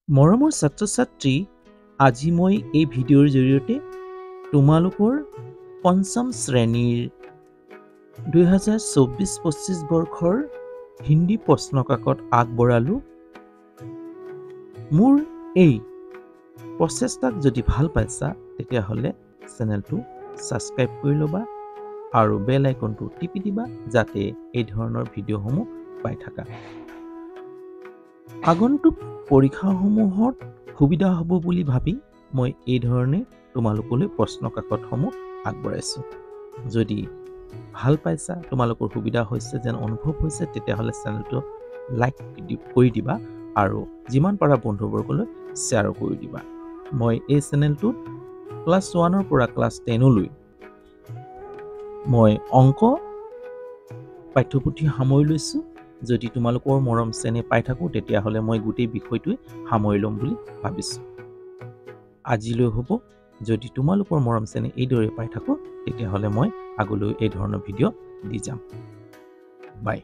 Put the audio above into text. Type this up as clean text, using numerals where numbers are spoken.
মৰমৰ ছাত্ৰ-ছাত্ৰী, আজি মই এই ভিডিঅ'ৰ জৰিয়তে তোমালোকৰ পঞ্চম শ্ৰেণীৰ 2024-25 বৰ্ষৰ হিন্দী প্ৰশ্নকাকত আগবঢ়ালোঁ। মোৰ এই প্ৰচেষ্টাক যদি ভাল পাইছা তেতিয়াহ'লে চেনেলটো ছাবস্ক্ৰাইব কৰি ল'বা আৰু বেল আইকনটো টিপি দিবা যাতে এই ধৰণৰ ভিডিঅ'সমূহ পাই থাকা। আগন্তুক পৰীক্ষাসমূহত সুবিধা হ'ব বুলি ভাবি মই এই ধৰণে তোমালোকলৈ প্ৰশ্নকাকতসমূহ আগবঢ়াইছোঁ। যদি ভাল পাইছা, তোমালোকৰ সুবিধা হৈছে যেন অনুভৱ হৈছে, তেতিয়াহ'লে চেনেলটো লাইক কৰি দিবা আৰু যিমান পাৰা বন্ধুবৰ্গলৈ শ্বেয়াৰ কৰি দিবা। মই এই চেনেলটোত ক্লাছ 1ৰ পৰা ক্লাছ 10লৈ মই অংক পাঠ্যপুথি সামৰি লৈছোঁ। যদি তোমালোকৰ মৰম চেনেহ পাই থাকোঁ তেতিয়াহ'লে মই গোটেই বিষয়টোৱে সামৰি ল'ম বুলি ভাবিছোঁ। আজিলৈ হ'ব। যদি তোমালোকৰ মৰম চেনেহ এইদৰে পাই থাকোঁ তেতিয়াহ'লে মই আগলৈ এই ধৰণৰ ভিডিঅ' দি যাম। বাই।